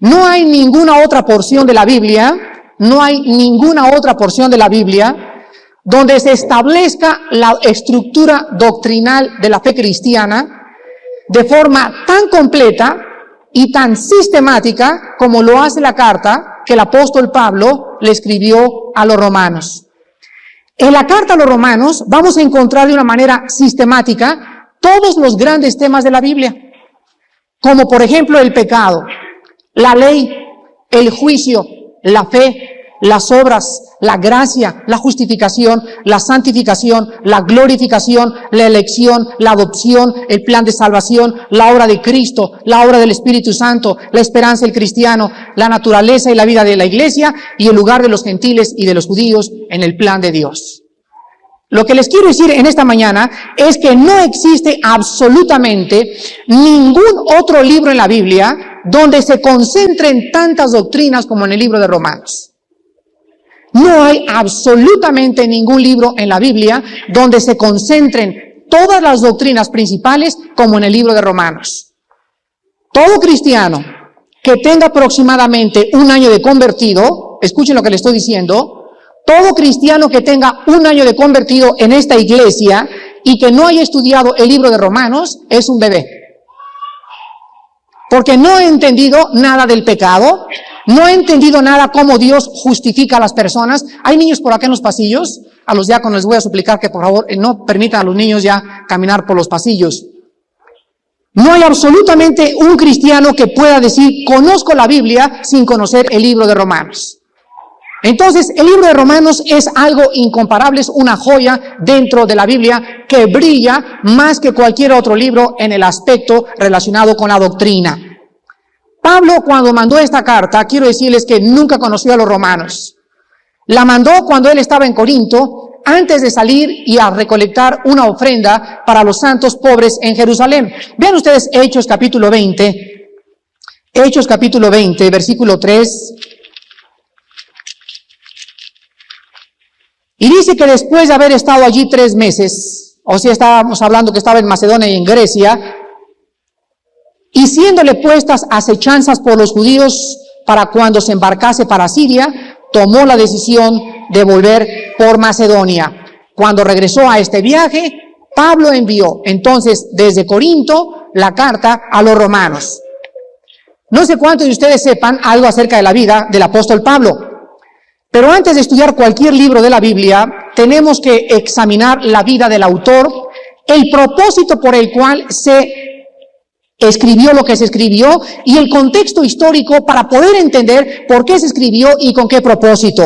No hay ninguna otra porción de la Biblia, donde se establezca la estructura doctrinal de la fe cristiana de forma tan completa y tan sistemática como lo hace la carta que el apóstol Pablo le escribió a los romanos. En la carta a los romanos vamos a encontrar de una manera sistemática todos los grandes temas de la Biblia, como por ejemplo el pecado, la ley, el juicio, la fe, las obras, la gracia, la justificación, la santificación, la glorificación, la elección, la adopción, el plan de salvación, la obra de Cristo, la obra del Espíritu Santo, la esperanza del cristiano, la naturaleza y la vida de la iglesia y el lugar de los gentiles y de los judíos en el plan de Dios. Lo que les quiero decir en esta mañana es que no existe absolutamente ningún otro libro en la Biblia donde se concentren tantas doctrinas como en el libro de Romanos. No hay absolutamente ningún libro en la Biblia donde se concentren todas las doctrinas principales como en el libro de Romanos. Todo cristiano que tenga aproximadamente un año de convertido, escuchen lo que le estoy diciendo, todo cristiano que tenga un año de convertido en esta iglesia y que no haya estudiado el libro de Romanos es un bebé. Porque no ha entendido nada del pecado, no ha entendido nada cómo Dios justifica a las personas. Hay niños por acá en los pasillos, a los diáconos les voy a suplicar que por favor no permitan a los niños ya caminar por los pasillos. No hay absolutamente un cristiano que pueda decir, conozco la Biblia sin conocer el libro de Romanos. Entonces, el libro de Romanos es algo incomparable, es una joya dentro de la Biblia que brilla más que cualquier otro libro en el aspecto relacionado con la doctrina. Pablo, cuando mandó esta carta, quiero decirles que nunca conoció a los romanos. La mandó cuando él estaba en Corinto, antes de salir y a recolectar una ofrenda para los santos pobres en Jerusalén. Vean ustedes Hechos capítulo 20, versículo 3. Y dice que después de haber estado allí 3 meses, o sea, estábamos hablando que estaba en Macedonia y en Grecia, y siéndole puestas acechanzas por los judíos para cuando se embarcase para Siria, tomó la decisión de volver por Macedonia. Cuando regresó a este viaje, Pablo envió entonces desde Corinto la carta a los romanos. No sé cuántos de ustedes sepan algo acerca de la vida del apóstol Pablo. Pero antes de estudiar cualquier libro de la Biblia, tenemos que examinar la vida del autor, el propósito por el cual se escribió lo que se escribió y el contexto histórico para poder entender por qué se escribió y con qué propósito.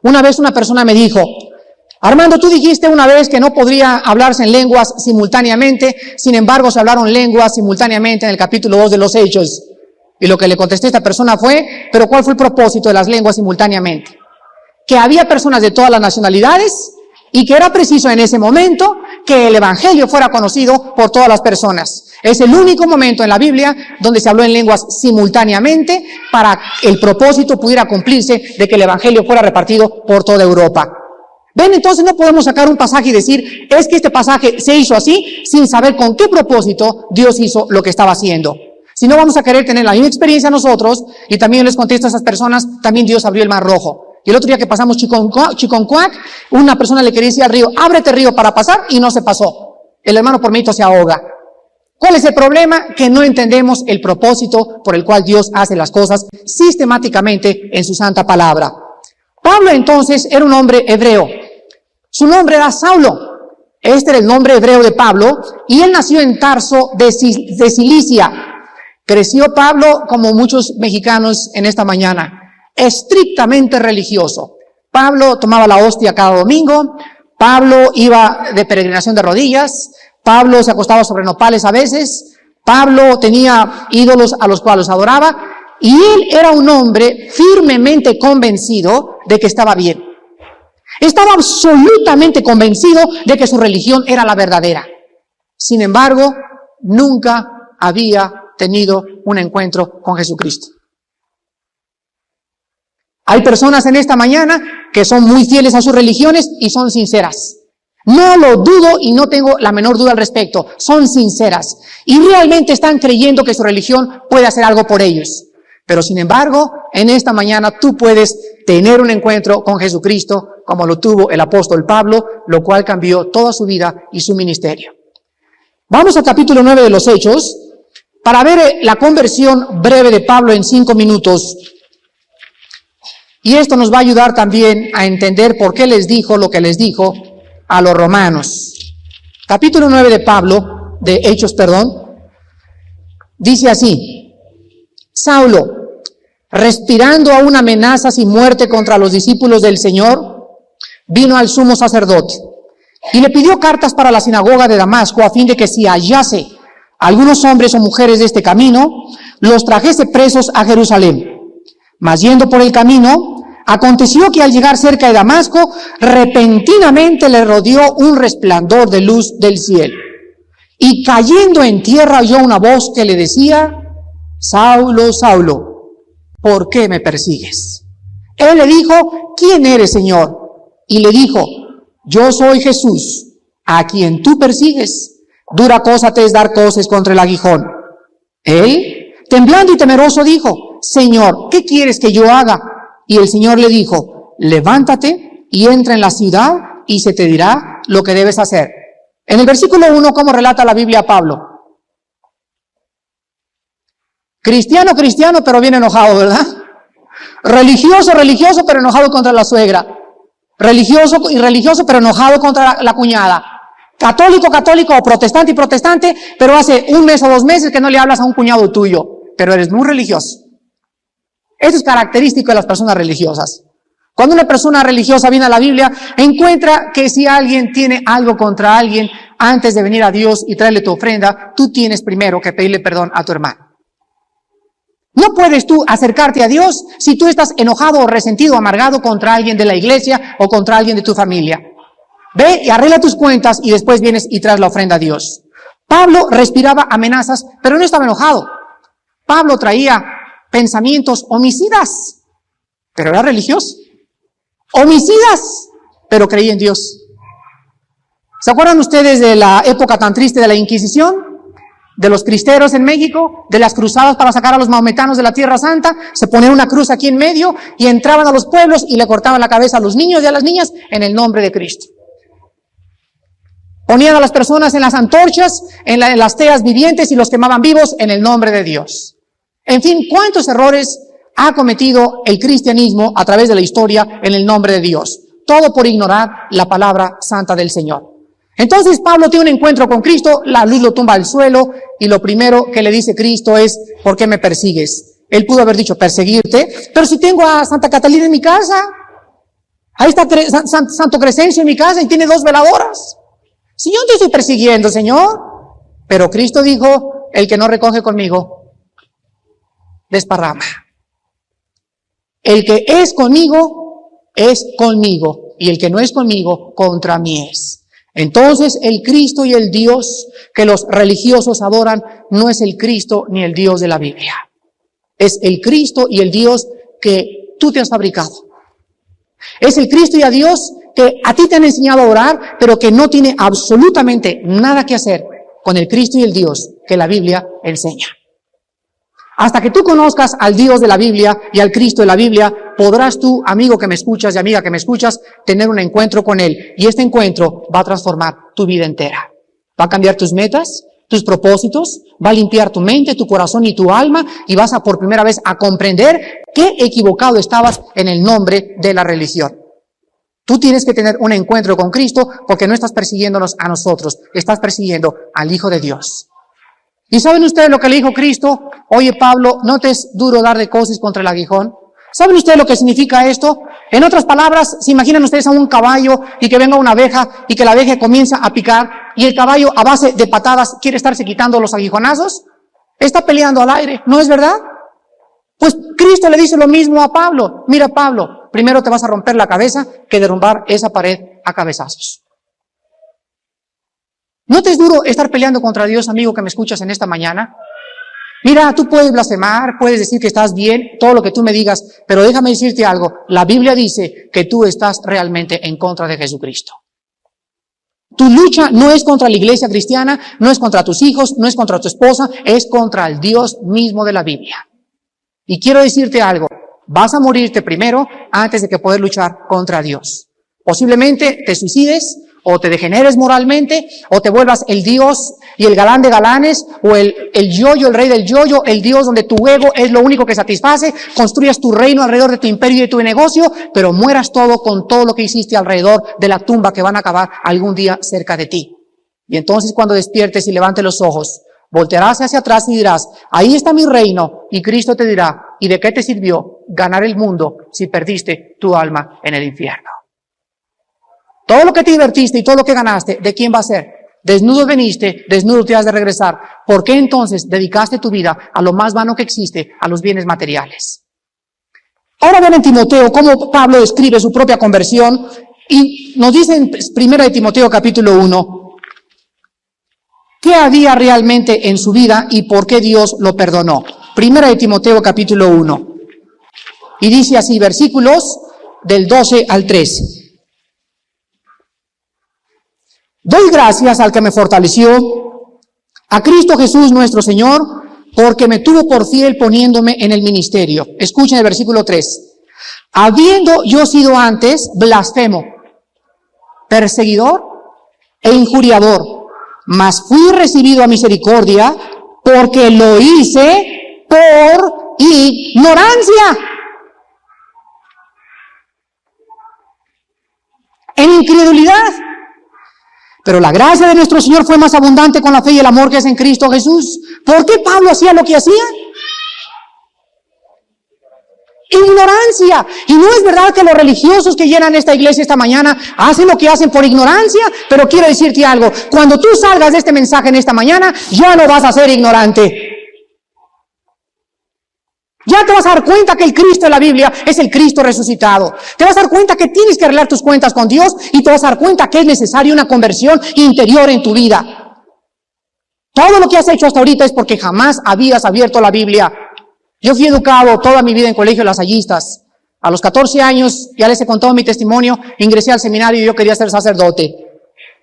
Una vez una persona me dijo, Armando, tú dijiste una vez que no podría hablarse en lenguas simultáneamente, sin embargo se hablaron lenguas simultáneamente en el capítulo 2 de los Hechos. Y lo que le contesté a esta persona fue, pero ¿cuál fue el propósito de las lenguas simultáneamente? Que había personas de todas las nacionalidades y que era preciso en ese momento que el evangelio fuera conocido por todas las personas. Es el único momento en la Biblia donde se habló en lenguas simultáneamente para que el propósito pudiera cumplirse de que el evangelio fuera repartido por toda Europa. ¿Ven? Entonces no podemos sacar un pasaje y decir, es que este pasaje se hizo así sin saber con qué propósito Dios hizo lo que estaba haciendo. Si no, vamos a querer tener la misma experiencia nosotros, y también les contesto a esas personas, también Dios abrió el mar rojo. Y el otro día que pasamos Chiconcuac, una persona le quería decir al río, ábrete río para pasar, y no se pasó. El hermano por mérito se ahoga. ¿Cuál es el problema? Que no entendemos el propósito por el cual Dios hace las cosas sistemáticamente en su santa palabra. Pablo entonces era un hombre hebreo. Su nombre era Saulo. Este era el nombre hebreo de Pablo, y él nació en Tarso de Cilicia. Creció Pablo como muchos mexicanos en esta mañana, estrictamente religioso. Pablo tomaba la hostia cada domingo, Pablo iba de peregrinación de rodillas, Pablo se acostaba sobre nopales a veces, Pablo tenía ídolos a los cuales adoraba, y él era un hombre firmemente convencido de que estaba bien. Estaba absolutamente convencido de que su religión era la verdadera. Sin embargo, nunca había tenido un encuentro con Jesucristo. Hay personas en esta mañana que son muy fieles a sus religiones y son sinceras. No lo dudo y no tengo la menor duda al respecto. Son sinceras y realmente están creyendo que su religión puede hacer algo por ellos. Pero sin embargo, en esta mañana tú puedes tener un encuentro con Jesucristo como lo tuvo el apóstol Pablo, lo cual cambió toda su vida y su ministerio. Vamos al capítulo 9 de los Hechos para ver la conversión breve de Pablo en 5 minutos. Y esto nos va a ayudar también a entender por qué les dijo lo que les dijo a los romanos. Capítulo 9 de Hechos, dice así: Saulo, respirando aún amenazas y muerte contra los discípulos del Señor, vino al sumo sacerdote y le pidió cartas para la sinagoga de Damasco, a fin de que si hallase algunos hombres o mujeres de este camino, los trajese presos a Jerusalén. Mas yendo por el camino, aconteció que al llegar cerca de Damasco, repentinamente le rodeó un resplandor de luz del cielo. Y cayendo en tierra oyó una voz que le decía: Saulo, Saulo, ¿por qué me persigues? Él le dijo: ¿quién eres, Señor? Y le dijo: yo soy Jesús, a quien tú persigues. Dura cosa te es dar coces contra el aguijón. Él, temblando y temeroso, dijo: Señor, ¿qué quieres que yo haga? Y el Señor le dijo: levántate y entra en la ciudad y se te dirá lo que debes hacer. En el versículo 1, ¿cómo relata la Biblia a Pablo? Cristiano, pero bien enojado, ¿verdad? Religioso, pero enojado contra la suegra. Religioso, pero enojado contra la cuñada. Católico o protestante, pero hace 1 mes o 2 meses que no le hablas a un cuñado tuyo, pero eres muy religioso. Eso es característico de las personas religiosas. Cuando una persona religiosa viene a la Biblia, encuentra que si alguien tiene algo contra alguien, antes de venir a Dios y traerle tu ofrenda, tú tienes primero que pedirle perdón a tu hermano. No puedes tú acercarte a Dios si tú estás enojado o resentido o amargado contra alguien de la iglesia o contra alguien de tu familia. Ve y arregla tus cuentas y después vienes y traes la ofrenda a Dios. Pablo respiraba amenazas, pero no estaba enojado. Pablo traía pensamientos homicidas, pero era religioso. Homicidas, pero creía en Dios. ¿Se acuerdan ustedes de la época tan triste de la Inquisición? De los cristeros en México, de las cruzadas para sacar a los maometanos de la Tierra Santa. Se ponían una cruz aquí en medio y entraban a los pueblos y le cortaban la cabeza a los niños y a las niñas en el nombre de Cristo. Ponían a las personas en las antorchas, en las teas vivientes y los quemaban vivos en el nombre de Dios. En fin, ¿cuántos errores ha cometido el cristianismo a través de la historia en el nombre de Dios? Todo por ignorar la palabra santa del Señor. Entonces Pablo tiene un encuentro con Cristo, la luz lo tumba al suelo y lo primero que le dice Cristo es: ¿por qué me persigues? Él pudo haber dicho: perseguirte, pero si tengo a Santa Catalina en mi casa, ahí está Santo Crescencio en mi casa y tiene 2 veladoras. Si yo no te estoy persiguiendo, Señor. Pero Cristo dijo: el que no recoge conmigo, desparrama. El que es conmigo, y el que no es conmigo, contra mí es. Entonces el Cristo y el Dios que los religiosos adoran no es el Cristo ni el Dios de la Biblia. Es el Cristo y el Dios que tú te has fabricado. Es el Cristo y el Dios que a ti te han enseñado a orar, pero que no tiene absolutamente nada que hacer con el Cristo y el Dios que la Biblia enseña. Hasta que tú conozcas al Dios de la Biblia y al Cristo de la Biblia, podrás tú, amigo que me escuchas y amiga que me escuchas, tener un encuentro con Él. Y este encuentro va a transformar tu vida entera. Va a cambiar tus metas, tus propósitos, va a limpiar tu mente, tu corazón y tu alma, y vas a por primera vez a comprender qué equivocado estabas en el nombre de la religión. Tú tienes que tener un encuentro con Cristo porque no estás persiguiéndonos a nosotros, estás persiguiendo al Hijo de Dios. ¿Y saben ustedes lo que le dijo Cristo? Oye, Pablo, ¿no te es duro dar de coces contra el aguijón? ¿Saben ustedes lo que significa esto? En otras palabras, ¿se imaginan ustedes a un caballo y que venga una abeja y que la abeja comienza a picar y el caballo a base de patadas quiere estarse quitando los aguijonazos? Está peleando al aire, ¿no es verdad? Pues Cristo le dice lo mismo a Pablo. Mira, Pablo, primero te vas a romper la cabeza que derrumbar esa pared a cabezazos. ¿No te es duro estar peleando contra Dios, amigo que me escuchas en esta mañana? Mira, tú puedes blasfemar, puedes decir que estás bien, todo lo que tú me digas, pero déjame decirte algo. La Biblia dice que tú estás realmente en contra de Jesucristo. Tu lucha no es contra la iglesia cristiana, no es contra tus hijos, no es contra tu esposa, es contra el Dios mismo de la Biblia. Y quiero decirte algo, vas a morirte primero antes de que poder luchar contra Dios. Posiblemente te suicides, o te degeneres moralmente, o te vuelvas el Dios y el galán de galanes, o el yoyo, el rey del yoyo, el Dios donde tu ego es lo único que satisface, construyas tu reino alrededor de tu imperio y de tu negocio, pero mueras todo con todo lo que hiciste alrededor de la tumba que van a acabar algún día cerca de ti. Y entonces cuando despiertes y levantes los ojos, voltearás hacia atrás y dirás, ahí está mi reino, y Cristo te dirá, ¿y de qué te sirvió ganar el mundo si perdiste tu alma en el infierno? Todo lo que te divertiste y todo lo que ganaste, ¿de quién va a ser? Desnudo veniste, desnudo te has de regresar. ¿Por qué entonces dedicaste tu vida a lo más vano que existe, a los bienes materiales? Ahora ven en Timoteo cómo Pablo describe su propia conversión y nos dice en 1 Timoteo capítulo 1 qué había realmente en su vida y por qué Dios lo perdonó. 1 Timoteo capítulo 1 y dice así, versículos del 12 al 13. Doy gracias al que me fortaleció, a Cristo Jesús nuestro Señor, porque me tuvo por fiel poniéndome en el ministerio. Escuchen el versículo 3. Habiendo yo sido antes blasfemo, perseguidor e injuriador, mas fui recibido a misericordia porque lo hice por ignorancia. En incredulidad. Pero la gracia de nuestro Señor fue más abundante con la fe y el amor que es en Cristo Jesús. ¿Por qué Pablo hacía lo que hacía? Ignorancia. Y no es verdad que los religiosos que llenan esta iglesia esta mañana hacen lo que hacen por ignorancia, pero quiero decirte algo, cuando tú salgas de este mensaje en esta mañana, ya no vas a ser ignorante. Ya te vas a dar cuenta que el Cristo de la Biblia es el Cristo resucitado. Te vas a dar cuenta que tienes que arreglar tus cuentas con Dios y te vas a dar cuenta que es necesaria una conversión interior en tu vida. Todo lo que has hecho hasta ahorita es porque jamás habías abierto la Biblia. Yo fui educado toda mi vida en colegio lasallistas. A los 14 años, ya les he contado mi testimonio, ingresé al seminario y yo quería ser sacerdote.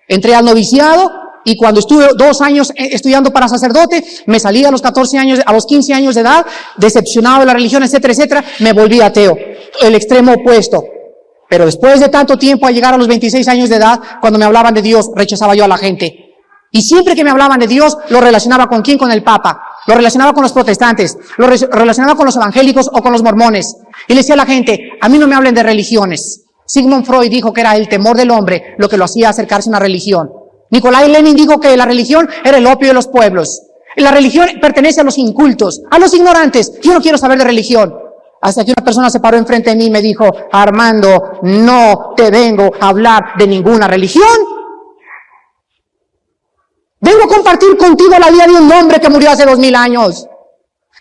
Entré al noviciado. Y cuando estuve 2 años estudiando para sacerdote, me salí a los 14 años, a los 15 años de edad, decepcionado de la religión, etcétera, etcétera, me volví ateo, el extremo opuesto. Pero después de tanto tiempo, al llegar a los 26 años de edad, cuando me hablaban de Dios, rechazaba yo a la gente. Y siempre que me hablaban de Dios, lo relacionaba ¿con quién? Con el Papa. Lo relacionaba con los protestantes, lo relacionaba con los evangélicos o con los mormones. Y le decía a la gente, a mí no me hablen de religiones. Sigmund Freud dijo que era el temor del hombre lo que lo hacía acercarse a una religión. Nikolai Lenin dijo que la religión era el opio de los pueblos. La religión pertenece a los incultos, a los ignorantes. Yo no quiero saber de religión. Hasta que una persona se paró enfrente de mí y me dijo, Armando, no te vengo a hablar de ninguna religión. Vengo a compartir contigo la vida de un hombre que murió hace 2000 años.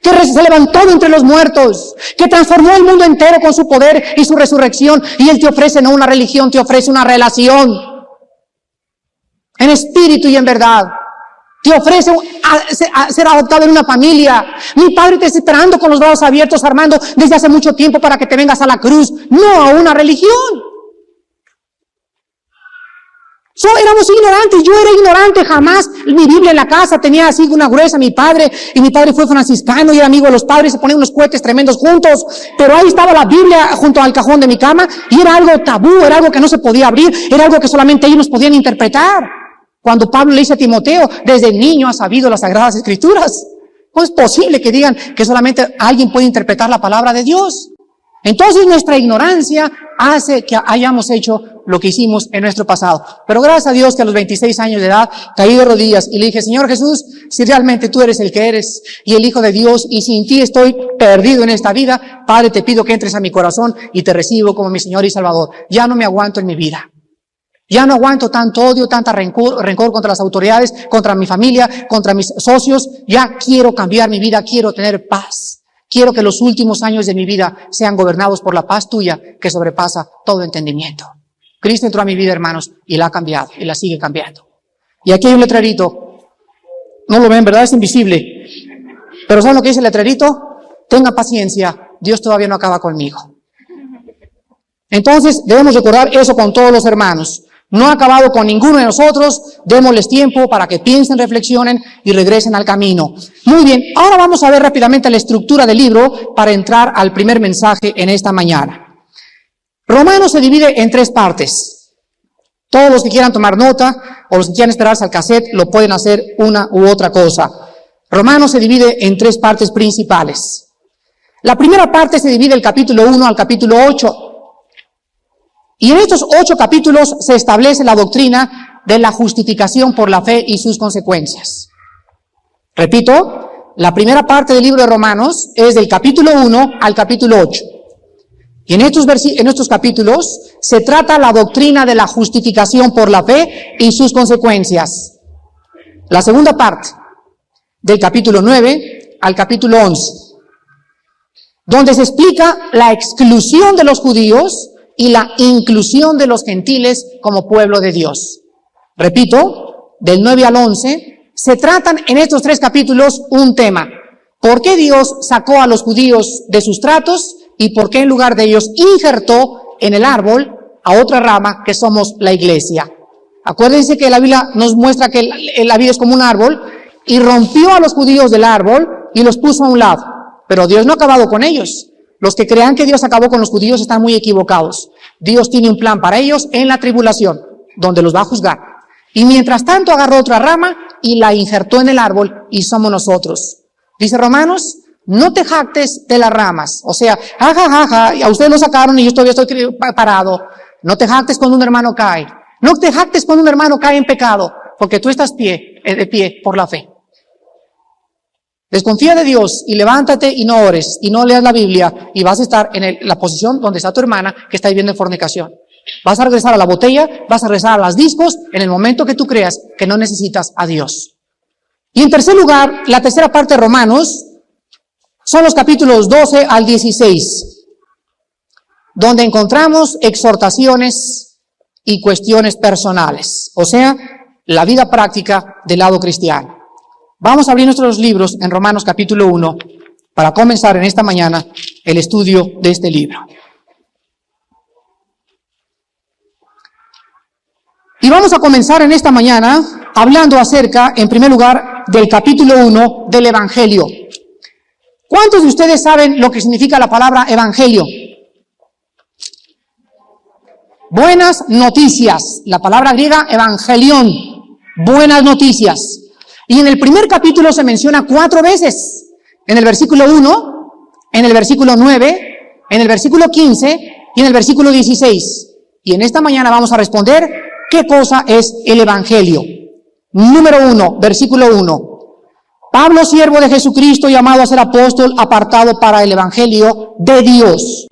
Que se levantó de entre los muertos, que transformó el mundo entero con su poder y su resurrección. Y Él te ofrece no una religión, te ofrece una relación. En espíritu y en verdad. Te ofrece a ser adoptado en una familia. Mi padre te está esperando con los brazos abiertos, Armando, desde hace mucho tiempo para que te vengas a la cruz, no a una religión. Éramos ignorantes, yo era ignorante, jamás mi Biblia en la casa tenía así una gruesa, mi padre fue franciscano y era amigo de los padres, se ponían unos cohetes tremendos juntos, pero ahí estaba la Biblia junto al cajón de mi cama y era algo tabú, era algo que no se podía abrir, era algo que solamente ellos nos podían interpretar. Cuando Pablo le dice a Timoteo, desde niño ha sabido las Sagradas Escrituras. ¿Cómo es posible que digan que solamente alguien puede interpretar la palabra de Dios? Entonces nuestra ignorancia hace que hayamos hecho lo que hicimos en nuestro pasado. Pero gracias a Dios que a los 26 años de edad caí de rodillas y le dije, Señor Jesús, si realmente tú eres el que eres y el Hijo de Dios y sin ti estoy perdido en esta vida, Padre, te pido que entres a mi corazón y te recibo como mi Señor y Salvador. Ya no me aguanto en mi vida. Ya no aguanto tanto odio, tanta rencor contra las autoridades, contra mi familia, contra mis socios. Ya quiero cambiar mi vida, quiero tener paz. Quiero que los últimos años de mi vida sean gobernados por la paz tuya que sobrepasa todo entendimiento. Cristo entró a mi vida, hermanos, y la ha cambiado, y la sigue cambiando. Y aquí hay un letrerito. No lo ven, ¿verdad? Es invisible. Pero ¿saben lo que dice el letrerito? Tenga paciencia, Dios todavía no acaba conmigo. Entonces, debemos recordar eso con todos los hermanos. No ha acabado con ninguno de nosotros. Démosles tiempo para que piensen, reflexionen y regresen al camino. Muy bien, ahora vamos a ver rápidamente la estructura del libro para entrar al primer mensaje en esta mañana. Romanos se divide en 3 partes. Todos los que quieran tomar nota o los que quieran esperarse al cassette lo pueden hacer una u otra cosa. Romanos se divide en 3 partes principales. La primera parte se divide del capítulo 1 al capítulo 8. Y en estos 8 capítulos se establece la doctrina de la justificación por la fe y sus consecuencias. Repito, la primera parte del libro de Romanos es del capítulo 1 al capítulo 8. Y en estos capítulos se trata la doctrina de la justificación por la fe y sus consecuencias. La segunda parte, del capítulo 9 al capítulo 11, donde se explica la exclusión de los judíos y la inclusión de los gentiles como pueblo de Dios. Repito, del 9 al 11, se tratan en estos 3 capítulos un tema. ¿Por qué Dios sacó a los judíos de sus tratos? ¿Y por qué en lugar de ellos injertó en el árbol a otra rama que somos la iglesia? Acuérdense que la Biblia nos muestra que la vida es como un árbol y rompió a los judíos del árbol y los puso a un lado. Pero Dios no ha acabado con ellos. Los que crean que Dios acabó con los judíos están muy equivocados. Dios tiene un plan para ellos en la tribulación, donde los va a juzgar. Y mientras tanto agarró otra rama y la injertó en el árbol y somos nosotros. Dice Romanos, no te jactes de las ramas. O sea, y a ustedes lo sacaron y yo todavía estoy parado. No te jactes cuando un hermano cae. No te jactes cuando un hermano cae en pecado, porque tú estás de pie por la fe. Desconfía de Dios y levántate y no ores y no leas la Biblia y vas a estar en la posición donde está tu hermana que está viviendo en fornicación. Vas a regresar a la botella, vas a regresar a las discos en el momento que tú creas que no necesitas a Dios. Y en tercer lugar, la tercera parte de Romanos son los capítulos 12 al 16, donde encontramos exhortaciones y cuestiones personales, o sea, la vida práctica del lado cristiano. Vamos a abrir nuestros libros en Romanos capítulo 1 para comenzar en esta mañana el estudio de este libro. Y vamos a comenzar en esta mañana hablando acerca, en primer lugar, del capítulo 1 del Evangelio. ¿Cuántos de ustedes saben lo que significa la palabra Evangelio? Buenas noticias. La palabra griega Evangelion. Buenas noticias. Y en el primer capítulo se menciona 4 veces. En el versículo 1, en el versículo 9, en el versículo 15 y en el versículo 16. Y en esta mañana vamos a responder qué cosa es el Evangelio. Número 1, versículo 1. Pablo, siervo de Jesucristo, llamado a ser apóstol, apartado para el Evangelio de Dios.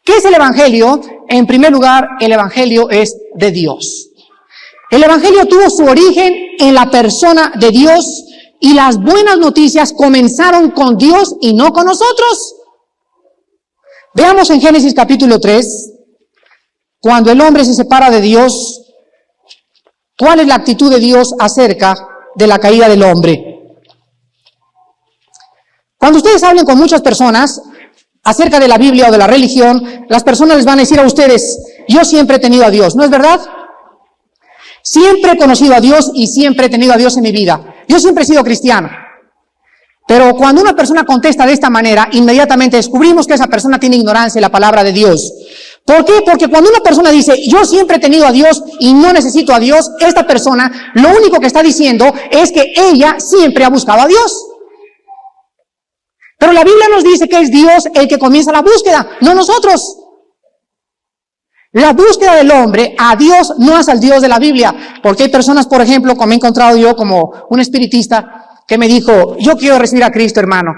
¿Qué es el Evangelio? En primer lugar, el Evangelio es de Dios. El Evangelio tuvo su origen en la persona de Dios y las buenas noticias comenzaron con Dios y no con nosotros. Veamos en Génesis capítulo 3, cuando el hombre se separa de Dios, ¿cuál es la actitud de Dios acerca de la caída del hombre? Cuando ustedes hablen con muchas personas acerca de la Biblia o de la religión, las personas les van a decir a ustedes, yo siempre he tenido a Dios, ¿no es verdad? Siempre he conocido a Dios y siempre he tenido a Dios en mi vida. Yo siempre he sido cristiano. Pero cuando una persona contesta de esta manera, inmediatamente descubrimos que esa persona tiene ignorancia en la palabra de Dios. ¿Por qué? Porque cuando una persona dice, yo siempre he tenido a Dios y no necesito a Dios, esta persona lo único que está diciendo es que ella siempre ha buscado a Dios. Pero la Biblia nos dice que es Dios el que comienza la búsqueda, no nosotros. La búsqueda del hombre a Dios no es al Dios de la Biblia, porque hay personas, por ejemplo, como he encontrado yo, como un espiritista, que me dijo, yo quiero recibir a Cristo, hermano.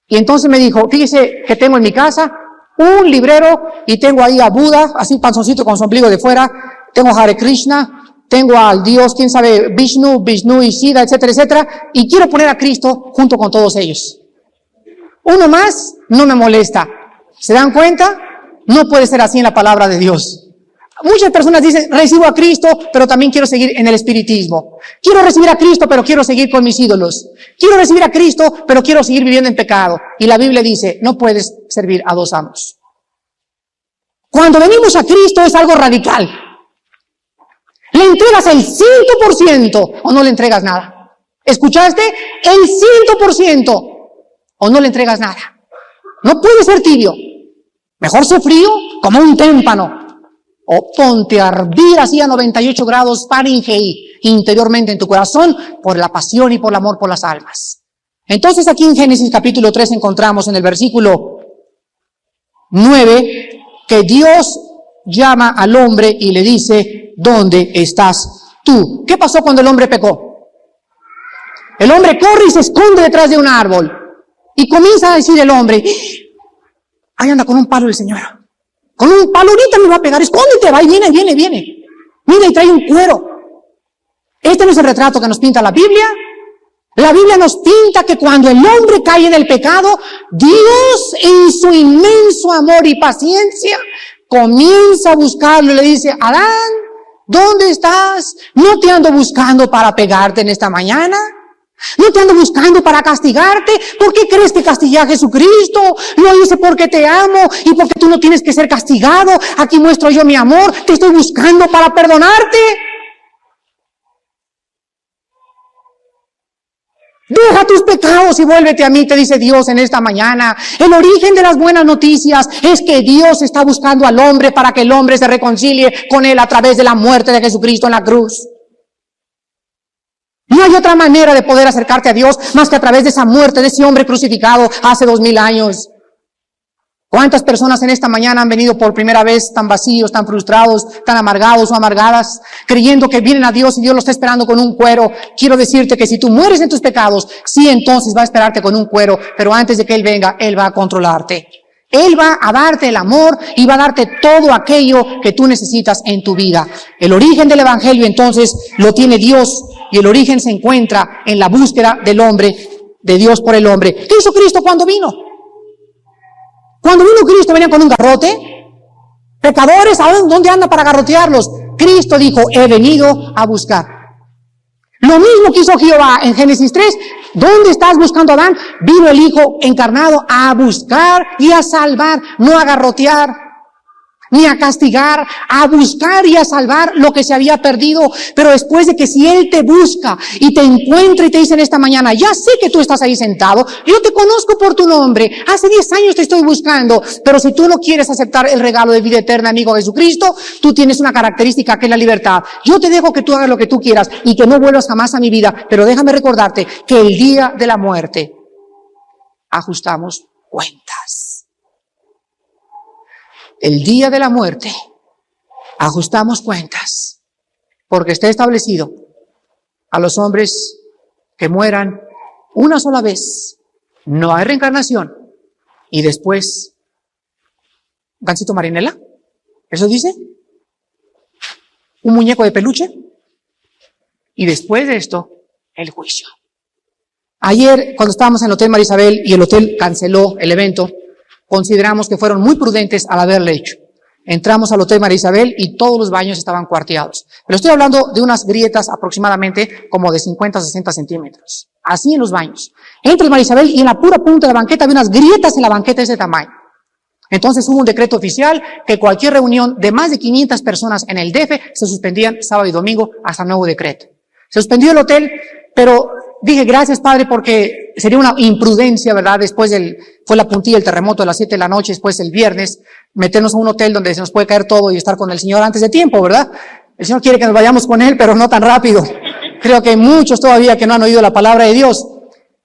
Y entonces me dijo, fíjese que tengo en mi casa un librero y tengo ahí a Buda, así panzoncito con su ombligo de fuera, tengo a Hare Krishna, tengo al Dios, quién sabe, Vishnu y Shiva, etcétera, etcétera, y quiero poner a Cristo junto con todos ellos. Uno más no me molesta. ¿Se dan cuenta? No puede ser así en la palabra de Dios. Muchas personas dicen, recibo a Cristo, pero también quiero seguir en el espiritismo. Quiero recibir a Cristo, pero quiero seguir con mis ídolos. Quiero recibir a Cristo, pero quiero seguir viviendo en pecado. Y la Biblia dice, no puedes servir a 2 amos. Cuando venimos a Cristo es algo radical. ¿Le entregas el 100% o no le entregas nada? ¿Escuchaste? El 100% o no le entregas nada. No puede ser tibio. Mejor sé frío como un témpano. O ponte a hervir así a 98 grados Fahrenheit interiormente en tu corazón por la pasión y por el amor por las almas. Entonces aquí en Génesis capítulo 3 encontramos en el versículo 9 que Dios llama al hombre y le dice, ¿dónde estás tú? ¿Qué pasó cuando el hombre pecó? El hombre corre y se esconde detrás de un árbol y comienza a decir el hombre, ahí anda con un palo el Señor. Con un palo ahorita me va a pegar, escóndete, va y viene. Mira y trae un cuero. Este no es el retrato que nos pinta la Biblia. La Biblia nos pinta que cuando el hombre cae en el pecado, Dios en su inmenso amor y paciencia comienza a buscarlo y le dice, Adán, ¿dónde estás? No te ando buscando para pegarte en esta mañana. No te ando buscando para castigarte. ¿Por qué crees que castigué a Jesucristo? Lo hice porque te amo y porque tú no tienes que ser castigado. Aquí muestro yo mi amor. Te estoy buscando para perdonarte. Deja tus pecados y vuélvete a mí, te dice Dios en esta mañana. El origen de las buenas noticias es que Dios está buscando al hombre para que el hombre se reconcilie con él a través de la muerte de Jesucristo en la cruz. No hay otra manera de poder acercarte a Dios más que a través de esa muerte de ese hombre crucificado hace 2000 años. ¿Cuántas personas en esta mañana han venido por primera vez tan vacíos, tan frustrados, tan amargados o amargadas, creyendo que vienen a Dios y Dios los está esperando con un cuero? Quiero decirte que si tú mueres en tus pecados, sí, entonces va a esperarte con un cuero, pero antes de que Él venga, Él va a controlarte. Él va a darte el amor y va a darte todo aquello que tú necesitas en tu vida. El origen del Evangelio entonces lo tiene Dios y el origen se encuentra en la búsqueda del hombre, de Dios por el hombre. ¿Qué hizo Cristo cuando vino? Cuando vino Cristo venía con un garrote. Pecadores, ¿saben dónde anda para garrotearlos? Cristo dijo, he venido a buscar. Lo mismo que hizo Jehová en Génesis 3. ¿Dónde estás buscando a Adán? Vino el Hijo encarnado a buscar y a salvar, no a garrotear, ni a castigar, a buscar y a salvar lo que se había perdido. Pero después de que si Él te busca y te encuentra y te dice en esta mañana, ya sé que tú estás ahí sentado, yo te conozco por tu nombre, hace 10 años te estoy buscando, pero si tú no quieres aceptar el regalo de vida eterna, amigo Jesucristo, tú tienes una característica que es la libertad. Yo te dejo que tú hagas lo que tú quieras y que no vuelvas jamás a mi vida, pero déjame recordarte que el día de la muerte ajustamos cuentas. El día de la muerte ajustamos cuentas, porque está establecido a los hombres que mueran una sola vez. No hay reencarnación. Y después, ¿Gansito Marinela? ¿Eso dice? ¿Un muñeco de peluche? Y después de esto, el juicio. Ayer, cuando estábamos en el Hotel Marisabel y el hotel canceló el evento, consideramos que fueron muy prudentes al haberle hecho. Entramos al Hotel Marisabel y todos los baños estaban cuarteados. Pero estoy hablando de unas grietas aproximadamente como de 50 a 60 centímetros. Así en los baños. Entra el Marisabel y en la pura punta de la banqueta había unas grietas en la banqueta de ese tamaño. Entonces hubo un decreto oficial que cualquier reunión de más de 500 personas en el DF se suspendían sábado y domingo hasta nuevo decreto. Se suspendió el hotel, pero dije, gracias Padre, porque sería una imprudencia, ¿verdad? Fue la puntilla del terremoto a las 7 de la noche, después el viernes, meternos a un hotel donde se nos puede caer todo y estar con el Señor antes de tiempo, ¿verdad? El Señor quiere que nos vayamos con Él, pero no tan rápido. Creo que hay muchos todavía que no han oído la palabra de Dios.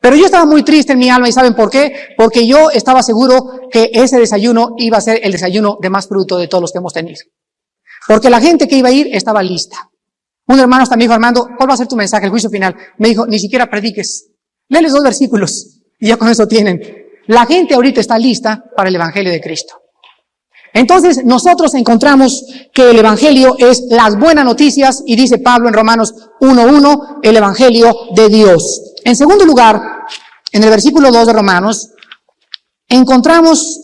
Pero yo estaba muy triste en mi alma, ¿y saben por qué? Porque yo estaba seguro que ese desayuno iba a ser el desayuno de más fruto de todos los que hemos tenido. Porque la gente que iba a ir estaba lista. Un hermano hasta me dijo, Armando, ¿cuál va a ser tu mensaje, el juicio final? Me dijo, ni siquiera prediques. Léeles 2 versículos y ya con eso tienen. La gente ahorita está lista para el Evangelio de Cristo. Entonces nosotros encontramos que el Evangelio es las buenas noticias y dice Pablo en Romanos 1:1, el Evangelio de Dios. En segundo lugar, en el versículo 2 de Romanos, encontramos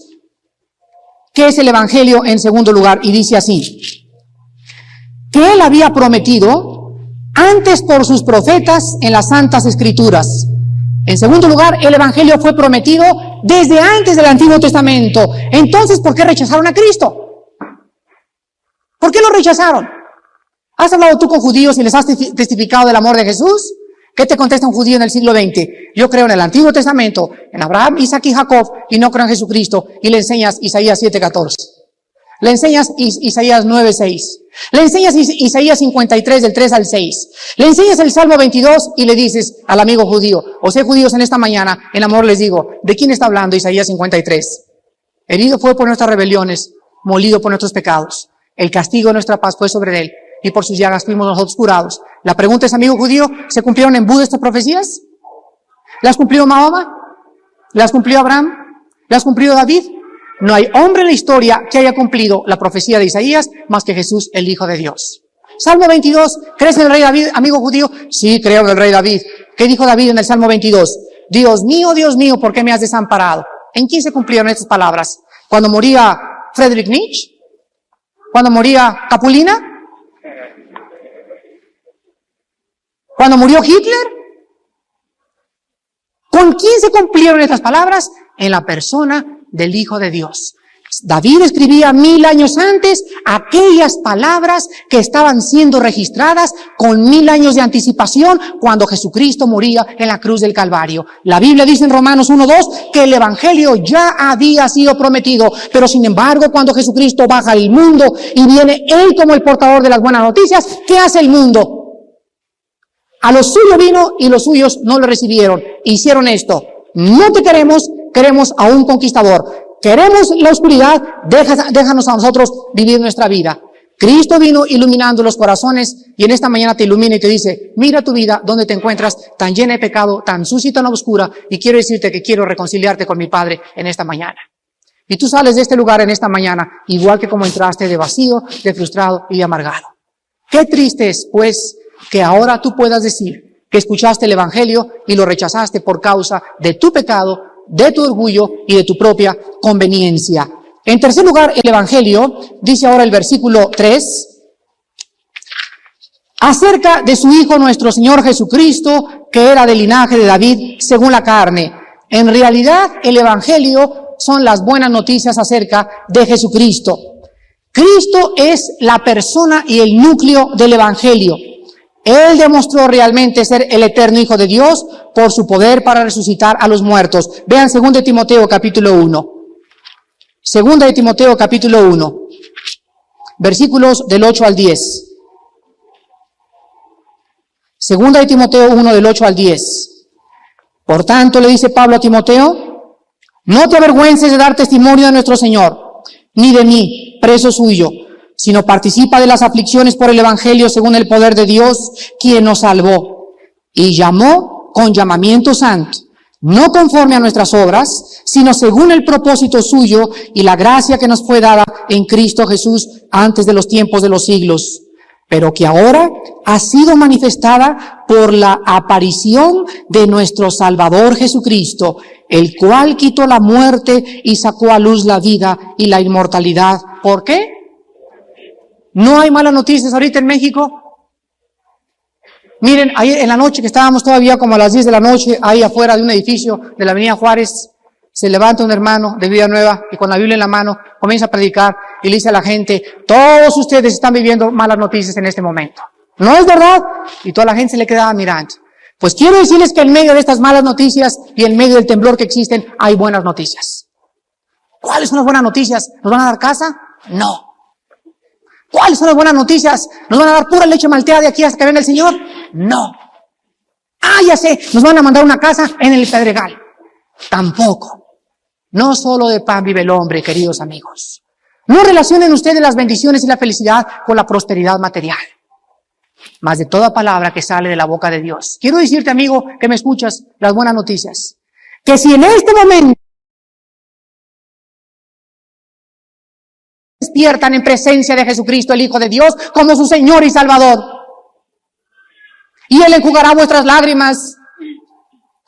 que es el Evangelio en segundo lugar y dice así, que Él había prometido antes por sus profetas en las Santas Escrituras. En segundo lugar, el Evangelio fue prometido desde antes del Antiguo Testamento. Entonces, ¿por qué rechazaron a Cristo? ¿Por qué lo rechazaron? ¿Has hablado tú con judíos y les has testificado del amor de Jesús? ¿Qué te contesta un judío en el siglo XX? Yo creo en el Antiguo Testamento, en Abraham, Isaac y Jacob, y no creo en Jesucristo, y le enseñas Isaías 7:14. Le enseñas Isaías 9:6. Le enseñas Isaías 53 del 3 al 6. Le enseñas el Salmo 22 y le dices al amigo judío, o sea, judíos en esta mañana, en amor les digo, ¿de quién está hablando Isaías 53? Herido fue por nuestras rebeliones, molido por nuestros pecados. El castigo de nuestra paz fue sobre él, y por sus llagas fuimos nosotros curados. La pregunta es, amigo judío, ¿se cumplieron en Buda estas profecías? ¿Las cumplió Mahoma? ¿Las cumplió Abraham? ¿Las cumplió David? No hay hombre en la historia que haya cumplido la profecía de Isaías más que Jesús, el Hijo de Dios. Salmo 22, ¿crees en el rey David, amigo judío? Sí, creo en el rey David. ¿Qué dijo David en el Salmo 22? Dios mío, ¿por qué me has desamparado? ¿En quién se cumplieron estas palabras? ¿Cuando moría Friedrich Nietzsche? ¿Cuando moría Capulina? ¿Cuando murió Hitler? ¿Con quién se cumplieron estas palabras? En la persona del Hijo de Dios. David escribía 1000 años antes aquellas palabras que estaban siendo registradas con 1000 años de anticipación cuando Jesucristo moría en la cruz del Calvario. La Biblia dice en Romanos 1:2 que el Evangelio ya había sido prometido, pero sin embargo cuando Jesucristo baja al mundo y viene Él como el portador de las buenas noticias, ¿qué hace el mundo? A los suyos vino y los suyos no lo recibieron. Hicieron esto. No te queremos, queremos a un conquistador. Queremos la oscuridad, déjanos a nosotros vivir nuestra vida. Cristo vino iluminando los corazones y en esta mañana te ilumina y te dice, mira tu vida, donde te encuentras tan llena de pecado, tan sucia y tan oscura, y quiero decirte que quiero reconciliarte con mi Padre en esta mañana. Y tú sales de este lugar en esta mañana, igual que como entraste, de vacío, de frustrado y de amargado. Qué triste es, pues, que ahora tú puedas decir que escuchaste el Evangelio y lo rechazaste por causa de tu pecado, de tu orgullo y de tu propia conveniencia. En tercer lugar, el Evangelio, dice ahora el versículo 3, acerca de su Hijo nuestro Señor Jesucristo, que era del linaje de David según la carne. En realidad, el Evangelio son las buenas noticias acerca de Jesucristo. Cristo es la persona y el núcleo del Evangelio. Él demostró realmente ser el eterno Hijo de Dios por su poder para resucitar a los muertos. Vean 2 Timoteo capítulo 1. 2 Timoteo capítulo 1. Versículos del 8 al 10. 2 Timoteo 1 del 8 al 10. Por tanto, le dice Pablo a Timoteo, no te avergüences de dar testimonio de nuestro Señor, ni de mí, preso suyo, sino participa de las aflicciones por el Evangelio según el poder de Dios, quien nos salvó y llamó con llamamiento santo, no conforme a nuestras obras, sino según el propósito suyo y la gracia que nos fue dada en Cristo Jesús antes de los tiempos de los siglos, pero que ahora ha sido manifestada por la aparición de nuestro Salvador Jesucristo, el cual quitó la muerte y sacó a luz la vida y la inmortalidad. ¿Por qué? ¿No hay malas noticias ahorita en México? Miren, ayer en la noche que estábamos todavía como a las 10 de la noche, ahí afuera de un edificio de la avenida Juárez, se levanta un hermano de Vida Nueva y con la Biblia en la mano comienza a predicar y le dice a la gente, todos ustedes están viviendo malas noticias en este momento. ¿No es verdad? Y toda la gente se le quedaba mirando. Pues quiero decirles que en medio de estas malas noticias y en medio del temblor que existen, hay buenas noticias. ¿Cuáles son las buenas noticias? ¿Nos van a dar casa? No. ¿Cuáles son las buenas noticias? ¿Nos van a dar pura leche malteada de aquí hasta que venga el Señor? No. Ah, ya sé, nos van a mandar una casa en el Pedregal. Tampoco. No solo de pan vive el hombre, queridos amigos. No relacionen ustedes las bendiciones y la felicidad con la prosperidad material, más de toda palabra que sale de la boca de Dios. Quiero decirte, amigo, que me escuchas, las buenas noticias. Que si en este momento despiertan en presencia de Jesucristo, el Hijo de Dios, como su Señor y Salvador, y Él enjugará vuestras lágrimas,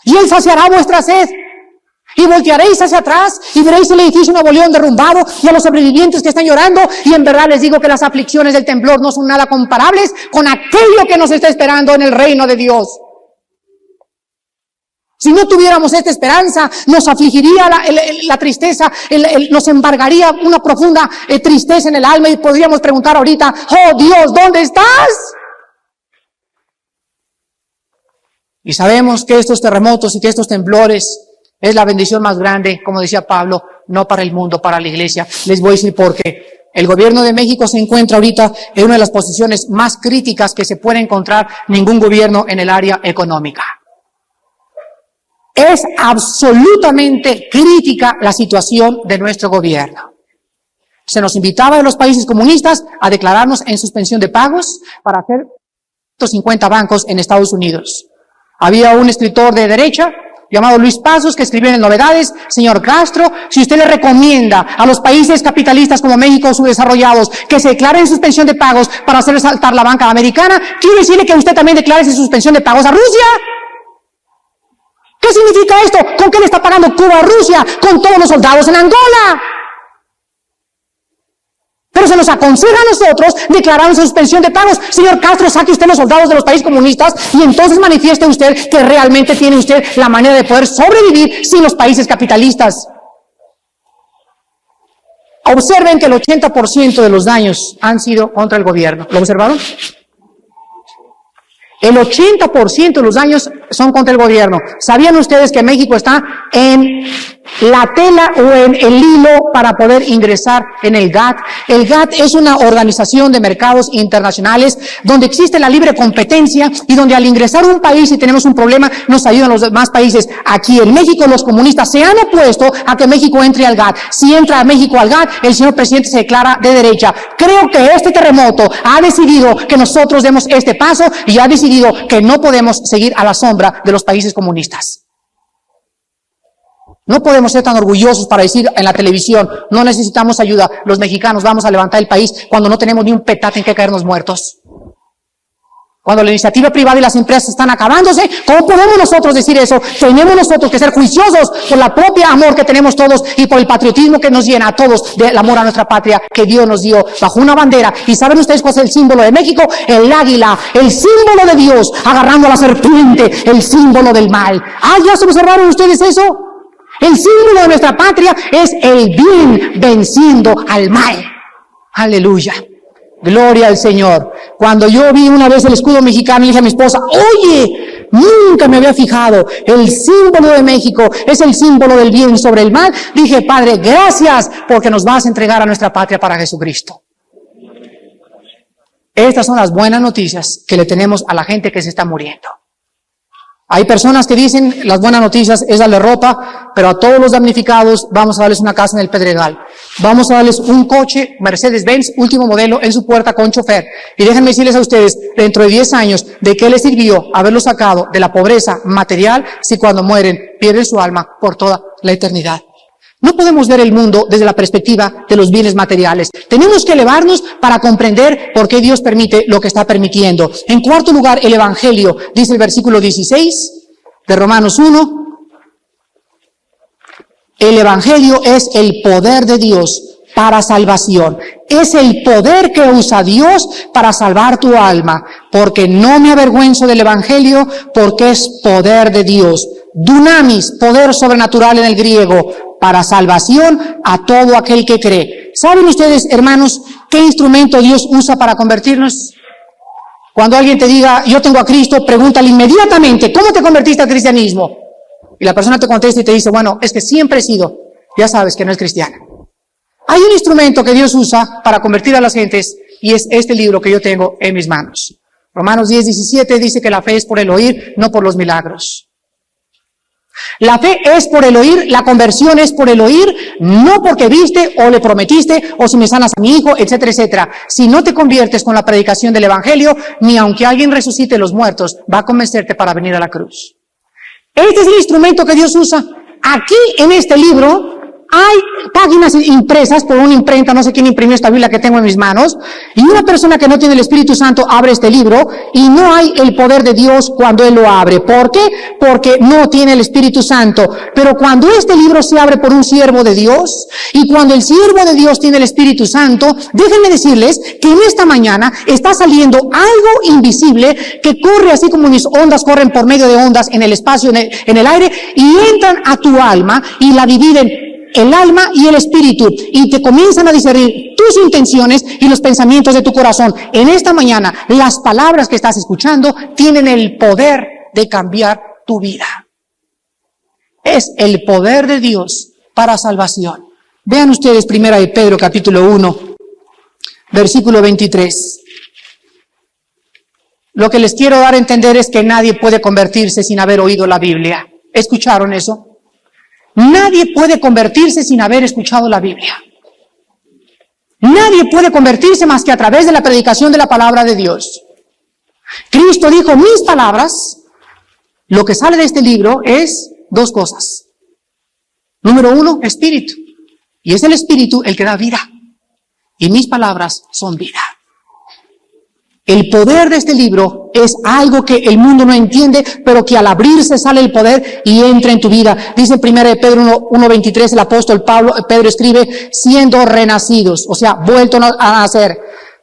y Él saciará vuestra sed, y voltearéis hacia atrás, y veréis el edificio Nuevo León derrumbado, y a los sobrevivientes que están llorando, y en verdad les digo que las aflicciones del temblor no son nada comparables con aquello que nos está esperando en el reino de Dios. Si no tuviéramos esta esperanza, nos afligiría la tristeza, nos embargaría una profunda tristeza en el alma y podríamos preguntar ahorita, oh Dios, ¿dónde estás? Y sabemos que estos terremotos y que estos temblores es la bendición más grande, como decía Pablo, no para el mundo, para la iglesia. Les voy a decir por qué. El gobierno de México se encuentra ahorita en una de las posiciones más críticas que se puede encontrar ningún gobierno en el área económica. Es absolutamente crítica la situación de nuestro gobierno. Se nos invitaba de los países comunistas a declararnos en suspensión de pagos para hacer 150 bancos en Estados Unidos. Había un escritor de derecha llamado Luis Pasos que escribió en Novedades, señor Castro, si usted le recomienda a los países capitalistas como México subdesarrollados que se declaren en suspensión de pagos para hacer saltar la banca americana, quiere decirle que usted también declare en suspensión de pagos a Rusia. ¿Qué significa esto? ¿Con qué le está pagando Cuba a Rusia? Con todos los soldados en Angola. Pero se nos aconseja a nosotros declarar una suspensión de pagos. Señor Castro, saque usted los soldados de los países comunistas y entonces manifieste usted que realmente tiene usted la manera de poder sobrevivir sin los países capitalistas. Observen que el 80% de los daños han sido contra el gobierno. ¿Lo observaron? El 80% de los daños son contra el gobierno. ¿Sabían ustedes que México está en la tela o en el hilo para poder ingresar en el GATT? El GATT es una organización de mercados internacionales donde existe la libre competencia y donde al ingresar un país y tenemos un problema nos ayudan los demás países. Aquí en México los comunistas se han opuesto a que México entre al GATT. Si entra México al GATT, el señor presidente se declara de derecha. Creo que este terremoto ha decidido que nosotros demos este paso y ha decidido que no podemos seguir a la sombra de los países comunistas. No podemos ser tan orgullosos para decir en la televisión, no necesitamos ayuda, los mexicanos vamos a levantar el país cuando no tenemos ni un petate en que caernos muertos. Cuando la iniciativa privada y las empresas están acabándose, ¿cómo podemos nosotros decir eso? Tenemos nosotros que ser juiciosos por la propia amor que tenemos todos y por el patriotismo que nos llena a todos del amor a nuestra patria que Dios nos dio bajo una bandera. ¿Y saben ustedes cuál es el símbolo de México? El águila, el símbolo de Dios, agarrando a la serpiente, el símbolo del mal. ¿Ya se observaron ustedes eso? El símbolo de nuestra patria es el bien venciendo al mal. Aleluya. Gloria al Señor. Cuando yo vi una vez el escudo mexicano, le dije a mi esposa, oye, nunca me había fijado, el símbolo de México es el símbolo del bien sobre el mal. Dije, Padre, gracias porque nos vas a entregar a nuestra patria para Jesucristo. Estas son las buenas noticias que le tenemos a la gente que se está muriendo. Hay personas que dicen, las buenas noticias es darle ropa, pero a todos los damnificados vamos a darles una casa en el Pedregal. Vamos a darles un coche Mercedes-Benz, último modelo, en su puerta con chofer. Y déjenme decirles a ustedes, dentro de 10 años, ¿de qué les sirvió haberlos sacado de la pobreza material si cuando mueren pierden su alma por toda la eternidad? No podemos ver el mundo desde la perspectiva de los bienes materiales. Tenemos que elevarnos para comprender por qué Dios permite lo que está permitiendo. En cuarto lugar, el Evangelio, dice el versículo 16 de Romanos 1. El Evangelio es el poder de Dios para salvación. Es el poder que usa Dios para salvar tu alma. Porque no me avergüenzo del Evangelio, porque es poder de Dios. Dunamis, poder sobrenatural en el griego, para salvación a todo aquel que cree. ¿Saben ustedes, hermanos, qué instrumento Dios usa para convertirnos? Cuando alguien te diga, yo tengo a Cristo, pregúntale inmediatamente, ¿cómo te convertiste al cristianismo? Y la persona te contesta y te dice, bueno, es que siempre he sido. Ya sabes que no es cristiana. Hay un instrumento que Dios usa para convertir a las gentes y es este libro que yo tengo en mis manos. Romanos 10:17 dice que la fe es por el oír, no por los milagros. La fe es por el oír, la conversión es por el oír, no porque viste o le prometiste o si me sanas a mi hijo, etcétera, etcétera. Si no te conviertes con la predicación del Evangelio, ni aunque alguien resucite los muertos, va a convencerte para venir a la cruz. Este es el instrumento que Dios usa. Aquí en este libro Hay páginas impresas por una imprenta, no sé quién imprimió esta Biblia que tengo en mis manos, y una persona que no tiene el Espíritu Santo abre este libro y no hay el poder de Dios cuando él lo abre. ¿Por qué? Porque no tiene el Espíritu Santo. Pero cuando este libro se abre por un siervo de Dios y cuando el siervo de Dios tiene el Espíritu Santo, déjenme decirles que en esta mañana está saliendo algo invisible que corre así como mis ondas corren por medio de ondas en el espacio, en el aire, y entran a tu alma y la dividen, el alma y el espíritu, y te comienzan a discernir tus intenciones y los pensamientos de tu corazón. En esta mañana, las palabras que estás escuchando tienen el poder de cambiar tu vida. Es el poder de Dios para salvación. Vean ustedes 1 de Pedro capítulo 1, versículo 23. Lo que les quiero dar a entender es que nadie puede convertirse sin haber oído la Biblia. ¿Escucharon eso? Nadie puede convertirse sin haber escuchado la Biblia. Nadie puede convertirse más que a través de la predicación de la palabra de Dios. Cristo dijo, mis palabras, lo que sale de este libro es dos cosas. Número uno, espíritu. Y es el espíritu el que da vida. Y mis palabras son vida. El poder de este libro es algo que el mundo no entiende, pero que al abrirse sale el poder y entra en tu vida. Dice en 1 de Pedro 1:23, el apóstol Pedro escribe, siendo renacidos, o sea, vuelto a nacer,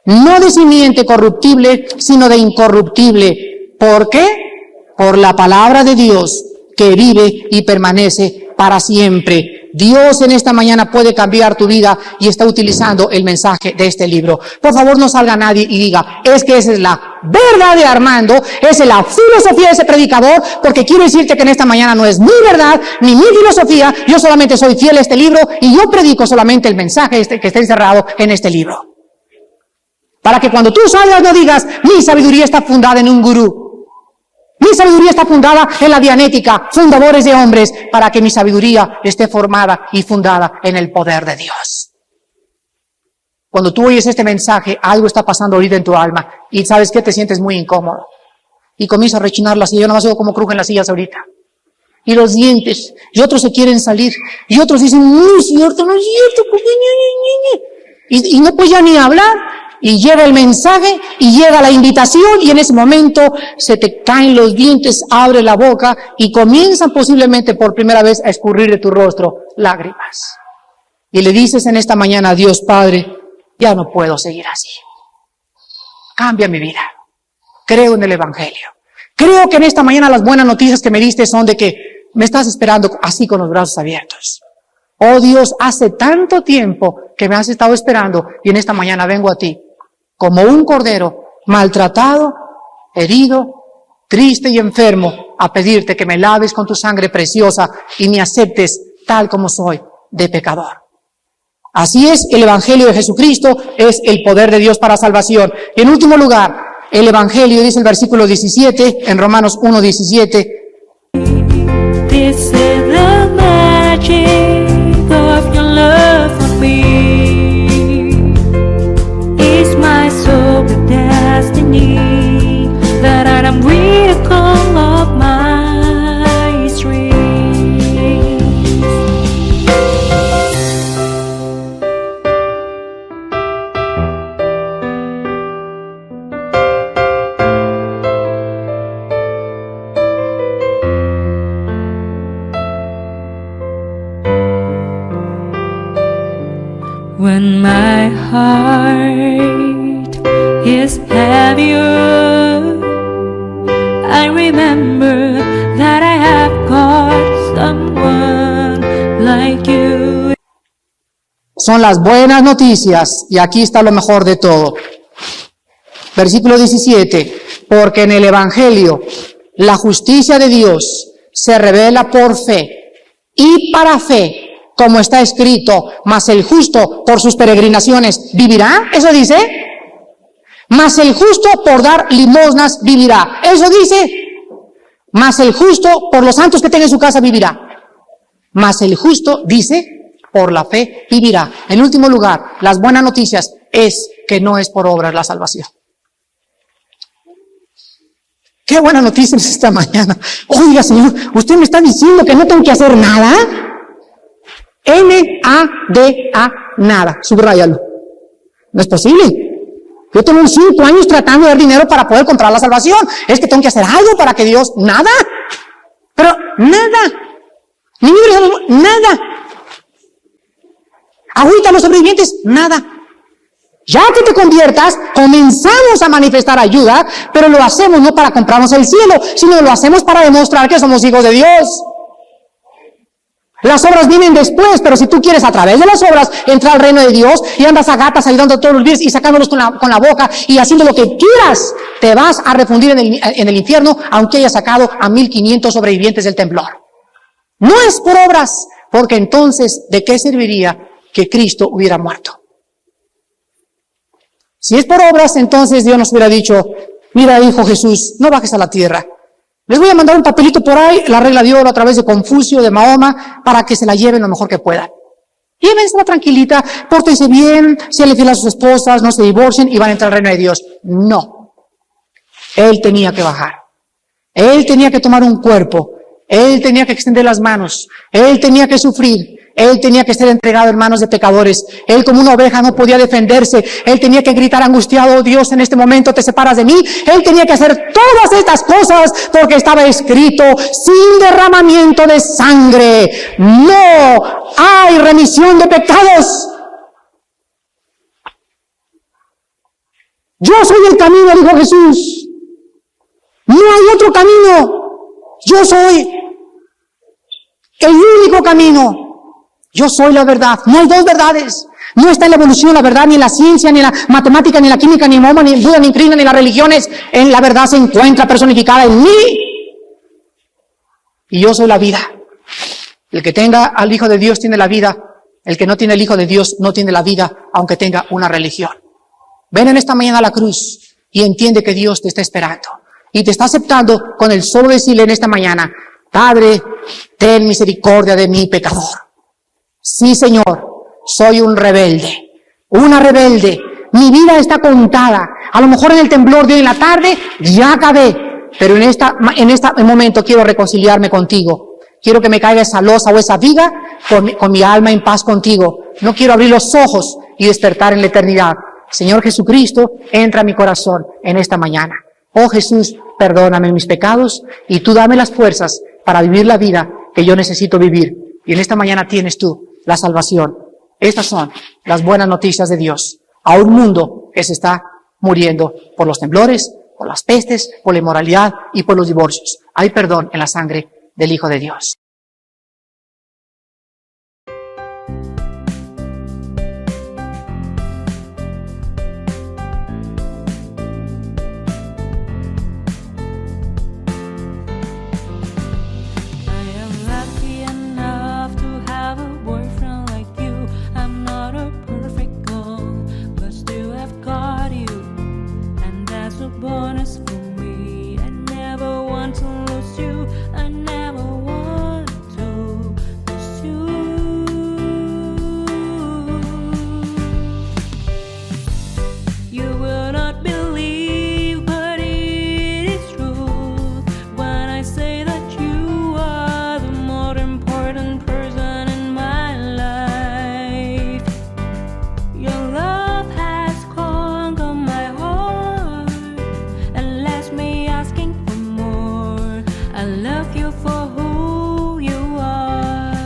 no de simiente corruptible, sino de incorruptible. ¿Por qué? Por la palabra de Dios que vive y permanece para siempre. Dios en esta mañana puede cambiar tu vida y está utilizando el mensaje de este libro. Por favor, no salga nadie y diga, es que esa es la verdad de Armando, esa es la filosofía de ese predicador, porque quiero decirte que en esta mañana no es mi verdad, ni mi filosofía, yo solamente soy fiel a este libro y yo predico solamente el mensaje que está encerrado en este libro. Para que cuando tú salgas no digas, mi sabiduría está fundada en un gurú. Mi sabiduría está fundada en la dianética, fundadores de hombres, para que mi sabiduría esté formada y fundada en el poder de Dios. Cuando tú oyes este mensaje, algo está pasando ahorita en tu alma, y ¿sabes qué? Te sientes muy incómodo. Y comienza a rechinar la silla, yo no sé cómo crujen las sillas ahorita. Y los dientes, y otros se quieren salir, y otros dicen, no es cierto, no es cierto, y no puedes ya ni hablar. Y llega el mensaje, y llega la invitación, y en ese momento se te caen los dientes, abre la boca, y comienzan posiblemente por primera vez a escurrir de tu rostro lágrimas. Y le dices en esta mañana a Dios, Padre, ya no puedo seguir así. Cambia mi vida. Creo en el Evangelio. Creo que en esta mañana las buenas noticias que me diste son de que me estás esperando así con los brazos abiertos. Oh Dios, hace tanto tiempo que me has estado esperando, y en esta mañana vengo a ti. Como un cordero maltratado, herido, triste y enfermo, a pedirte que me laves con tu sangre preciosa y me aceptes tal como soy, de pecador. Así es, el Evangelio de Jesucristo es el poder de Dios para salvación. Y en último lugar, el Evangelio, dice el versículo 17, en Romanos 1:17. This is the magic of your love for me. My soul with destiny, that I am vehicle of my dreams. When my heart is heavier, I remember that I have got someone like you. Son las buenas noticias, y aquí está lo mejor de todo. Versículo 17, porque en el Evangelio la justicia de Dios se revela por fe y para fe, como está escrito, mas el justo por sus peregrinaciones vivirá. ¿Eso dice? Mas el justo por dar limosnas vivirá. ¿Eso dice? Mas el justo por los santos que tenga en su casa vivirá. Mas el justo, dice, por la fe vivirá. En último lugar, las buenas noticias es que no es por obras la salvación. Qué buena noticia es esta mañana. Oiga, Señor, usted me está diciendo que no tengo que hacer nada. N-A-D-A, nada. Subráyalo. No es posible. Yo tengo 5 años tratando de dar dinero para poder comprar la salvación. Es que tengo que hacer algo para que Dios, nada. Pero nada. Ni nada. Ahorita los sobrevivientes, nada. Ya que te conviertas, comenzamos a manifestar ayuda, pero lo hacemos no para comprarnos el cielo, sino lo hacemos para demostrar que somos hijos de Dios. Las obras vienen después, pero si tú quieres a través de las obras entrar al reino de Dios y andas a gatas ayudando a todos los días y sacándolos con la boca y haciendo lo que quieras, te vas a refundir en el infierno, aunque hayas sacado a 1500 sobrevivientes del temblor. No es por obras, porque entonces, ¿de qué serviría que Cristo hubiera muerto? Si es por obras, entonces Dios nos hubiera dicho, mira, hijo Jesús, no bajes a la tierra. Les voy a mandar un papelito por ahí, la regla de oro a través de Confucio, de Mahoma, para que se la lleven lo mejor que puedan. Llévensela tranquilita, pórtense bien, sean fieles a sus esposas, no se divorcien y van a entrar al reino de Dios. No. Él tenía que bajar. Él tenía que tomar un cuerpo. Él tenía que extender las manos. Él tenía que sufrir. Él tenía que ser entregado en manos de pecadores. Él como una oveja no podía defenderse. Él tenía que gritar angustiado, oh Dios, en este momento te separas de mí. Él tenía que hacer todas estas cosas porque estaba escrito, sin derramamiento de sangre no hay remisión de pecados. Yo soy el camino, dijo Jesús. No hay otro camino. Yo soy el único camino. Yo soy la verdad. No hay dos verdades. No está en la evolución la verdad, ni en la ciencia, ni en la matemática, ni en la química, ni en Mahoma, ni en Buda, ni en Krishna, ni en las religiones. En la verdad se encuentra personificada en mí. Y yo soy la vida. El que tenga al Hijo de Dios tiene la vida. El que no tiene el Hijo de Dios no tiene la vida, aunque tenga una religión. Ven en esta mañana a la cruz y entiende que Dios te está esperando. Y te está aceptando con el solo decirle en esta mañana, Padre, ten misericordia de mí, pecador. Sí, Señor, soy un rebelde, una rebelde. Mi vida está contada. A lo mejor en el temblor de hoy en la tarde ya acabé, pero en este momento quiero reconciliarme contigo. Quiero que me caiga esa losa o esa viga con mi alma en paz contigo. No quiero abrir los ojos y despertar en la eternidad. Señor Jesucristo, entra a mi corazón en esta mañana. Oh Jesús, perdóname mis pecados y tú dame las fuerzas para vivir la vida que yo necesito vivir. Y en esta mañana tienes tú la salvación. Estas son las buenas noticias de Dios a un mundo que se está muriendo por los temblores, por las pestes, por la inmoralidad y por los divorcios. Hay perdón en la sangre del Hijo de Dios. Bonus for me. I never want to lose you. I never want to lose you. You will not believe, but it is true when I say that you are the more important person in my life. Your love has conquered my heart and left me asking for more. I love you for who you are.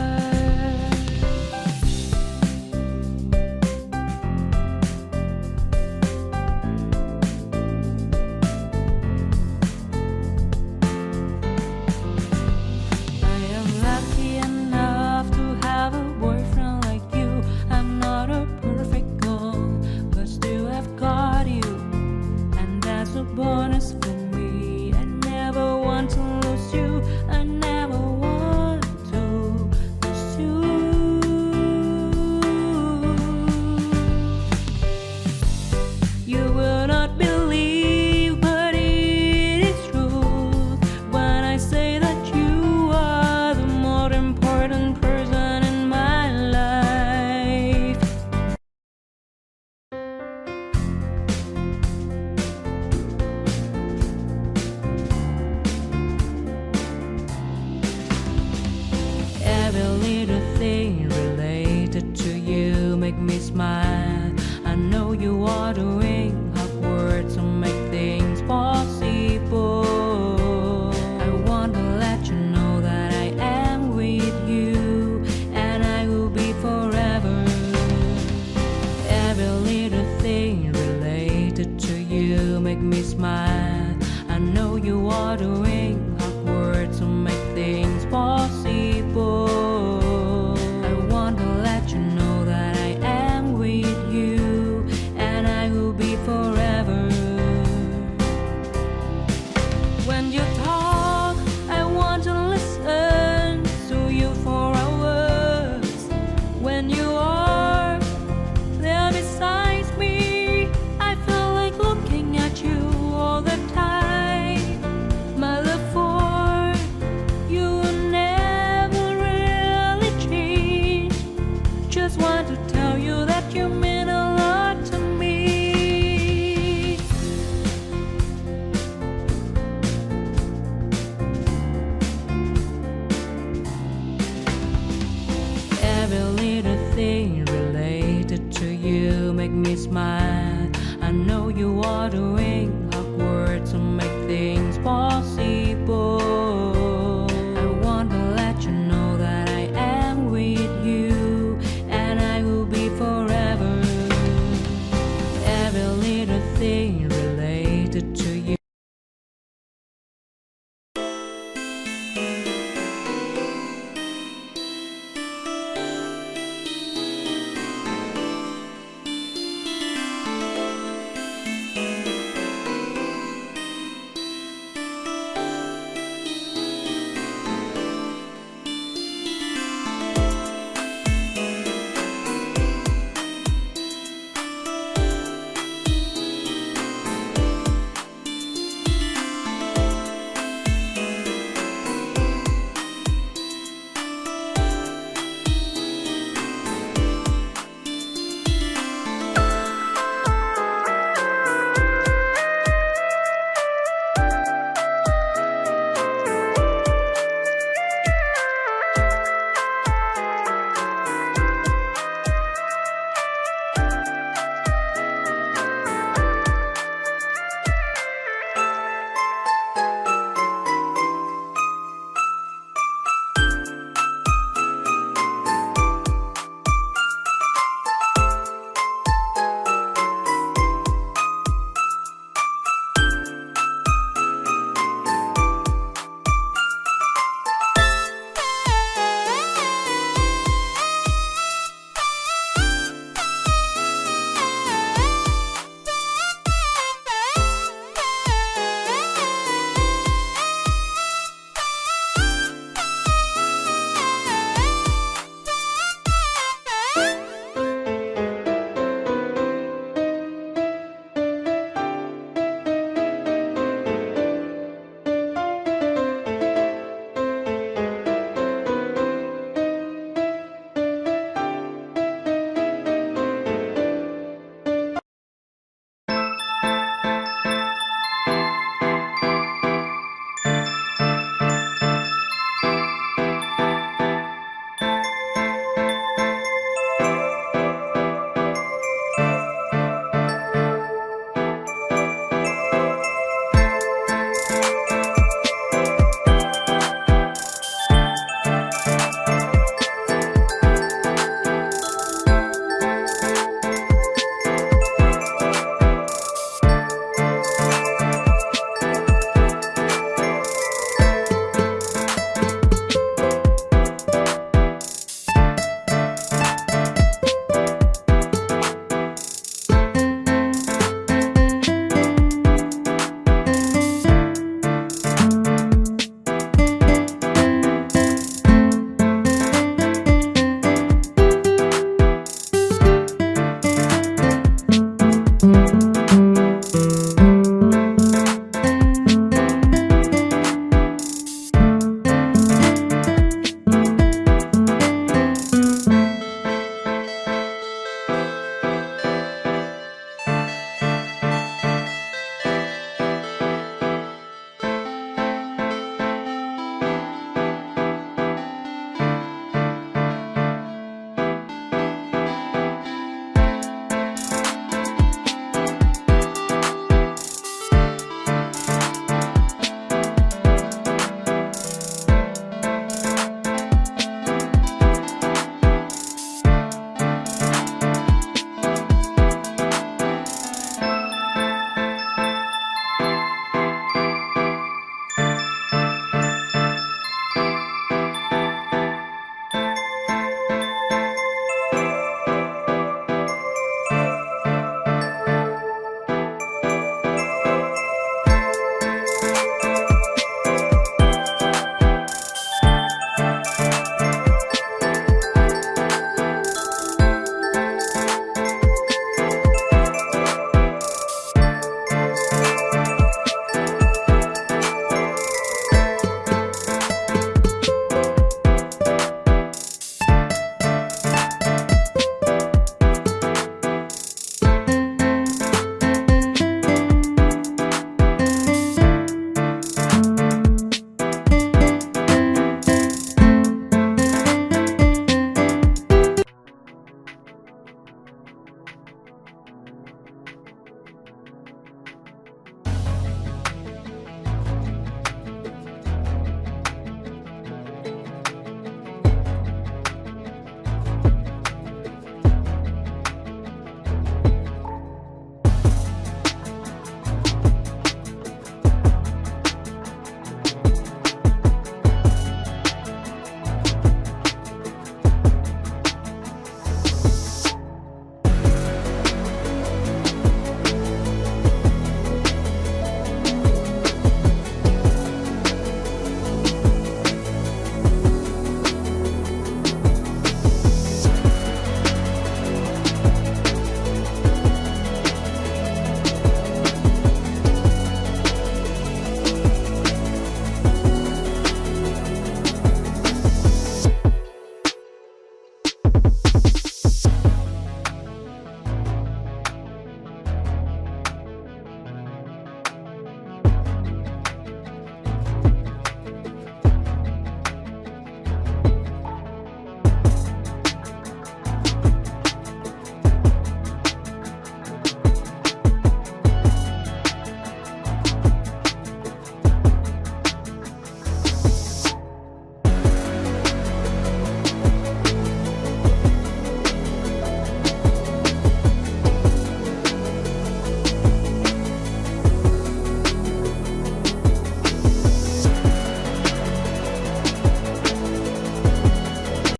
I am lucky enough to have a boyfriend like you. I'm not a perfect girl, but still I've got you, and that's a bonus for me. I never want to lose you. I never want to lose you. You will not believe, but it is true when I say that you are the more important person in my life. Every little thing relates smile. I know you ought to